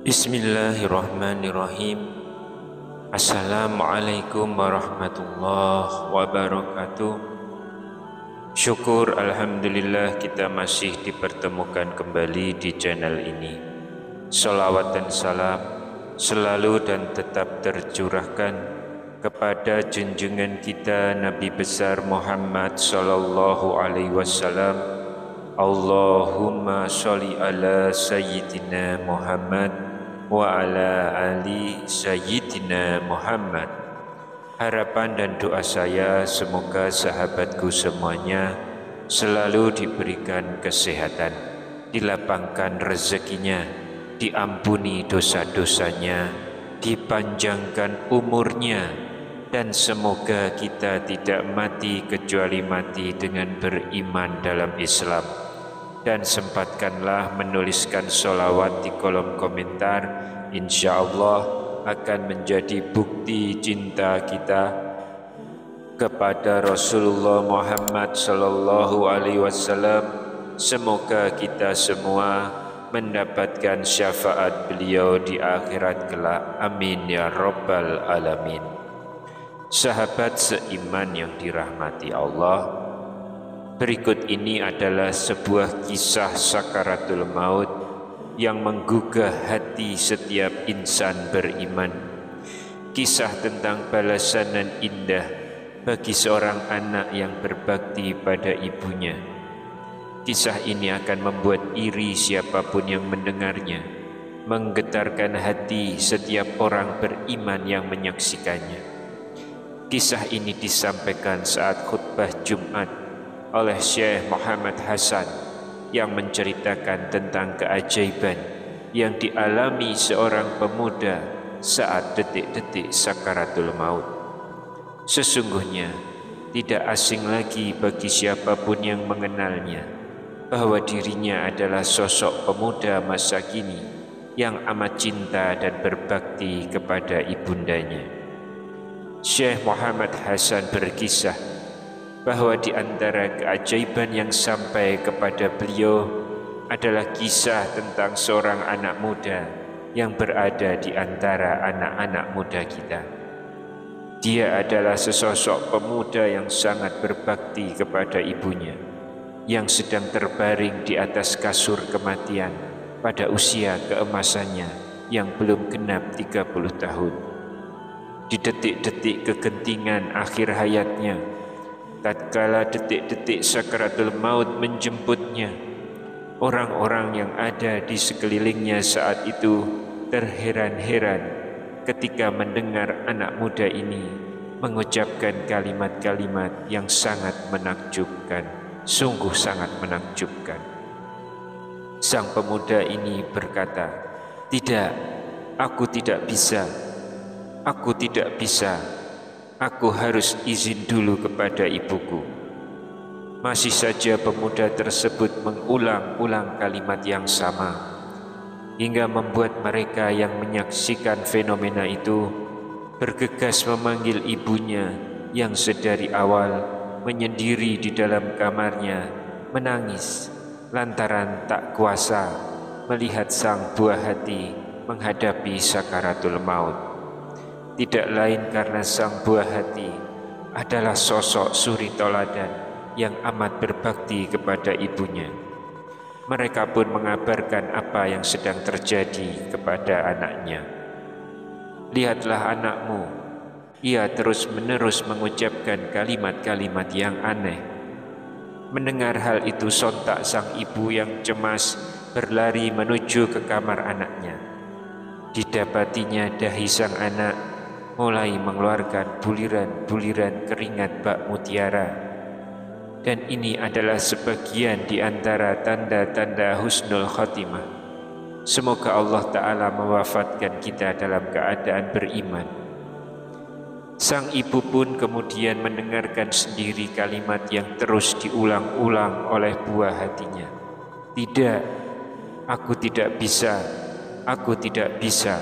Bismillahirrahmanirrahim. Assalamualaikum warahmatullahi wabarakatuh. Syukur alhamdulillah kita masih dipertemukan kembali di channel ini. Salawat dan salam selalu dan tetap tercurahkan kepada junjungan kita Nabi besar Muhammad sallallahu alaihi wasallam. Allahumma sholli ala sayyidina Muhammad wa ala ali sayyidina Muhammad. Harapan dan doa saya semoga sahabatku semuanya selalu diberikan kesehatan, dilapangkan rezekinya, diampuni dosa-dosanya, dipanjangkan umurnya, dan semoga kita tidak mati kecuali mati dengan beriman dalam Islam. Dan sempatkanlah menuliskan sholawat di kolom komentar, insya Allah akan menjadi bukti cinta kita kepada Rasulullah Muhammad sallallahu alaihi wasallam. Semoga kita semua mendapatkan syafaat beliau di akhirat kelak. Amin ya rabbal alamin. Sahabat seiman yang dirahmati Allah, berikut ini adalah sebuah kisah sakaratul maut yang menggugah hati setiap insan beriman. Kisah tentang balasan dan indah bagi seorang anak yang berbakti pada ibunya. Kisah ini akan membuat iri siapapun yang mendengarnya, menggetarkan hati setiap orang beriman yang menyaksikannya. Kisah ini disampaikan saat khutbah Jumat oleh Syekh Muhammad Hasan yang menceritakan tentang keajaiban yang dialami seorang pemuda saat detik-detik sakaratul maut. Sesungguhnya tidak asing lagi bagi siapapun yang mengenalnya bahwa dirinya adalah sosok pemuda masa kini yang amat cinta dan berbakti kepada ibundanya. Syekh Muhammad Hasan berkisah bahwa di antara keajaiban yang sampai kepada beliau adalah kisah tentang seorang anak muda yang berada di antara anak-anak muda kita. Dia adalah sesosok pemuda yang sangat berbakti kepada ibunya, yang sedang terbaring di atas kasur kematian pada usia keemasannya yang belum genap 30 tahun. Di detik-detik kegentingan akhir hayatnya, tatkala detik-detik sakaratul maut menjemputnya, orang-orang yang ada di sekelilingnya saat itu terheran-heran ketika mendengar anak muda ini mengucapkan kalimat-kalimat yang sangat menakjubkan, sungguh sangat menakjubkan. Sang pemuda ini berkata, "Tidak, aku tidak bisa, aku tidak bisa. Aku harus izin dulu kepada ibuku." Masih saja pemuda tersebut mengulang-ulang kalimat yang sama, hingga membuat mereka yang menyaksikan fenomena itu bergegas memanggil ibunya yang sedari awal menyendiri di dalam kamarnya, menangis lantaran tak kuasa melihat sang buah hati menghadapi sakaratul maut. Tidak lain karena sang buah hati adalah sosok suri toladan yang amat berbakti kepada ibunya. Mereka pun mengabarkan apa yang sedang terjadi kepada anaknya. "Lihatlah anakmu, ia terus-menerus mengucapkan kalimat-kalimat yang aneh." Mendengar hal itu, sontak sang ibu yang cemas berlari menuju ke kamar anaknya. Didapatinya dahi sang anak mulai mengeluarkan buliran-buliran keringat bak mutiara, dan ini adalah sebagian di antara tanda-tanda husnul khotimah. Semoga Allah Ta'ala mewafatkan kita dalam keadaan beriman. Sang ibu pun kemudian mendengarkan sendiri kalimat yang terus diulang-ulang oleh buah hatinya. "Tidak, aku tidak bisa, aku tidak bisa,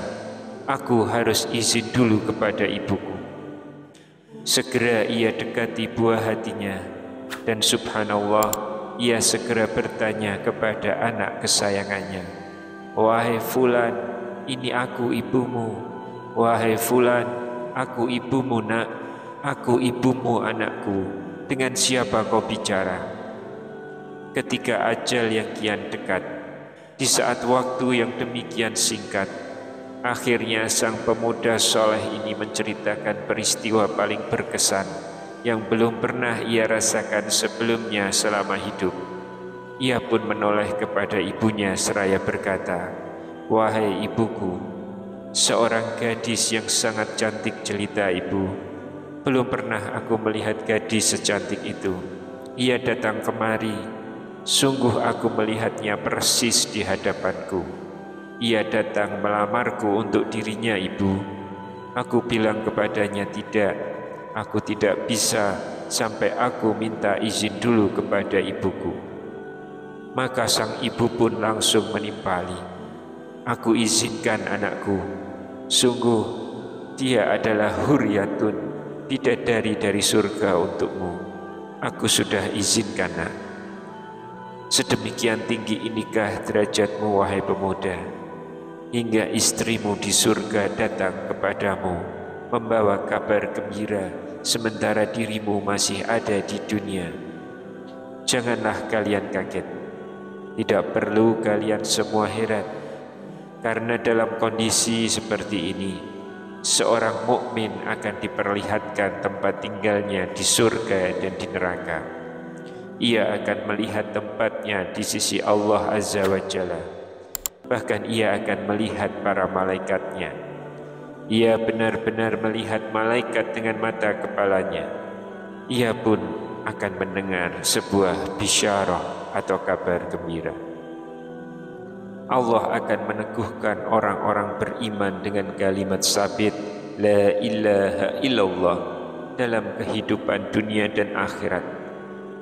aku harus izin dulu kepada ibuku. Segera ia dekati buah hatinya, dan subhanallah, ia segera bertanya kepada anak kesayangannya, "Wahai Fulan, ini aku ibumu. Wahai Fulan, aku ibumu nak, aku ibumu anakku. Dengan siapa kau bicara?" Ketika ajal yang kian dekat, di saat waktu yang demikian singkat, akhirnya sang pemuda soleh ini menceritakan peristiwa paling berkesan yang belum pernah ia rasakan sebelumnya selama hidup. Ia pun menoleh kepada ibunya seraya berkata, "Wahai ibuku, seorang gadis yang sangat cantik jelita ibu. Belum pernah aku melihat gadis secantik itu. Ia datang kemari. Sungguh aku melihatnya persis di hadapanku. Ia datang melamarku untuk dirinya, ibu. Aku bilang kepadanya tidak. Aku tidak bisa sampai aku minta izin dulu kepada ibuku." Maka sang ibu pun langsung menimpali, "Aku izinkan anakku. Sungguh dia adalah huriyatun, bidadari dari surga untukmu. Aku sudah izinkan nak. Sedemikian tinggi inikah derajatmu wahai pemuda, hingga istrimu di surga datang kepadamu membawa kabar gembira sementara dirimu masih ada di dunia. Janganlah kalian kaget, tidak perlu kalian semua heran, karena dalam kondisi seperti ini, seorang mukmin akan diperlihatkan tempat tinggalnya di surga dan di neraka. Ia akan melihat tempatnya di sisi Allah Azza wa Jalla. Bahkan ia akan melihat para malaikatnya. Ia benar-benar melihat malaikat dengan mata kepalanya. Ia pun akan mendengar sebuah bisyarah atau kabar gembira. Allah akan meneguhkan orang-orang beriman dengan kalimat sabit La ilaha illallah dalam kehidupan dunia dan akhirat.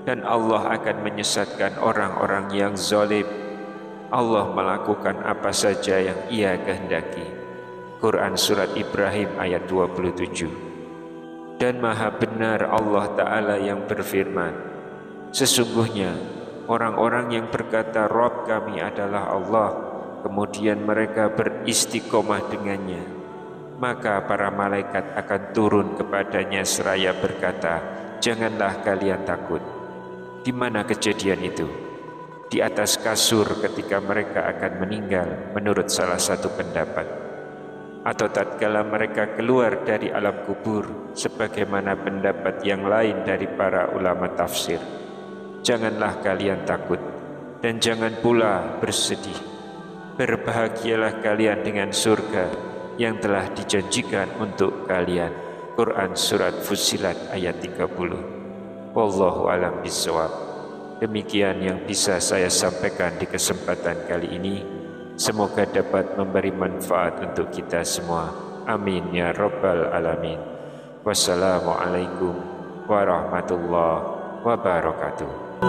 Dan Allah akan menyesatkan orang-orang yang zalim. Allah melakukan apa saja yang Ia kehendaki. Quran Surat Ibrahim ayat 27. Dan maha benar Allah Ta'ala yang berfirman, "Sesungguhnya orang-orang yang berkata Rabb kami adalah Allah, kemudian mereka beristiqomah dengannya, maka para malaikat akan turun kepadanya seraya berkata, janganlah kalian takut." Di mana kejadian itu? Di atas kasur ketika mereka akan meninggal menurut salah satu pendapat, atau tatkala mereka keluar dari alam kubur sebagaimana pendapat yang lain dari para ulama tafsir. Janganlah kalian takut dan jangan pula bersedih. Berbahagialah kalian dengan surga yang telah dijanjikan untuk kalian. Quran Surat Fussilat ayat 30. Wallahu a'lam bishawab. Demikian yang bisa saya sampaikan di kesempatan kali ini. Semoga dapat memberi manfaat untuk kita semua. Amin ya rabbal alamin. Wassalamualaikum warahmatullahi wabarakatuh.